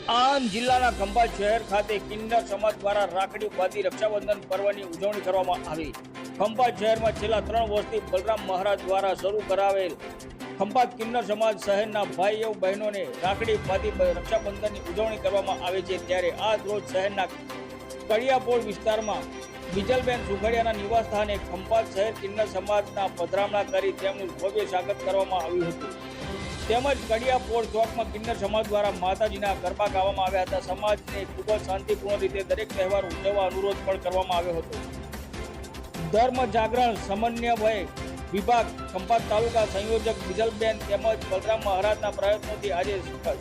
આણંદ જિલ્લાના ખંભાત શહેર ખાતે કિન્નર સમાજ દ્વારા રાખડી બાંધી રક્ષાબંધન પર્વની ઉજવણી કરવામાં આવી। ખંભાત શહેરમાં છેલ્લા 3 વર્ષથી બલરામ મહારાજ દ્વારા શરૂ કરાવેલ ખંભાત કિન્નર સમાજ શહેરના ભાઈઓ બહેનોને રાખડી બાંધી રક્ષાબંધનની ઉજવણી કરવામાં આવે છે। ત્યારે આજ રોજ શહેરના કડિયાપોળ વિસ્તારમાં બીજલબેન સુખડિયાના નિવાસ સ્થાને ખંભાત શહેર કિન્નર સમાજના પધરામણા કરી તેમનું ભવ્ય સ્વાગત કરવામાં આવ્યું હતું। તેમજ કડિયાપોળ ચોકમાં કિન્નર સમાજ દ્વારા માતાજીના ગરબા ગાવામાં આવ્યા હતા। સમાજને ખૂબ જ શાંતિપૂર્ણ રીતે દરેક તહેવાર ઉજવવા અનુરોધ પણ કરવામાં આવ્યો હતો। ધર્મ જાગરણ સમન્વય વિભાગ ખંભાત તાલુકા સંયોજક બીજલબેન તેમજ બલરામ મહારાજના પ્રયત્નોથી આજે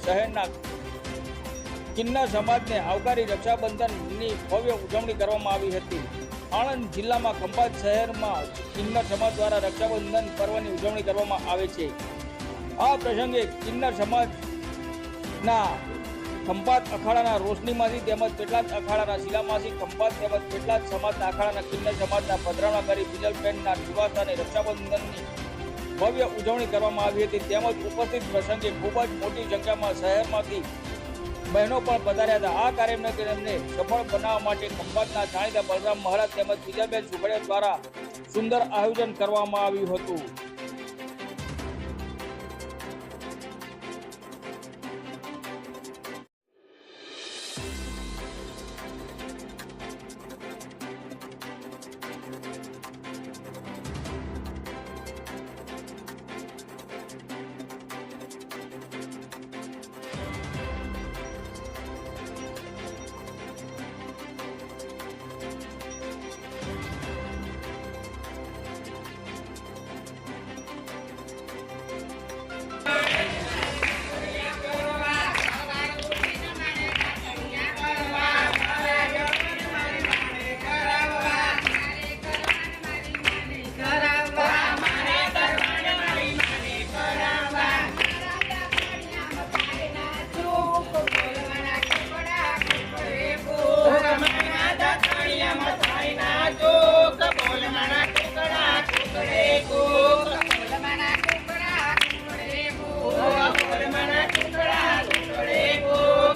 શહેરના કિન્નર સમાજને આવકારી રક્ષાબંધનની ભવ્ય ઉજવણી કરવામાં આવી હતી। આણંદ જિલ્લામાં ખંભાત શહેરમાં કિન્નર સમાજ દ્વારા રક્ષાબંધન પર્વની ઉજવણી કરવામાં આવે છે। આ પ્રસંગે કિન્નર સમાજના ખંભાત અખાડાના રોશનીમાંથી તેમજ પેટલાદ અખાડાના શિલામાસી ખંભાત તેમજ પેટલાદ સમાજના અખાડાના કિન્નર સમાજના પધરામણા કરી બીજલબેનના નિવાસસ્થાને રક્ષાબંધનની ભવ્ય ઉજવણી કરવામાં આવી હતી। તેમજ ઉપસ્થિત પ્રસંગે ખૂબ જ મોટી સંખ્યામાં શહેરમાંથી બહેનો પણ પધાર્યા હતા। આ કાર્યક્રમને સફળ બનાવવા માટે ખંભાતના જાણીતા બલરામ મહારાજ તેમજ બીજલબેન સુખડિયા દ્વારા સુંદર આયોજન કરવામાં આવ્યું હતું।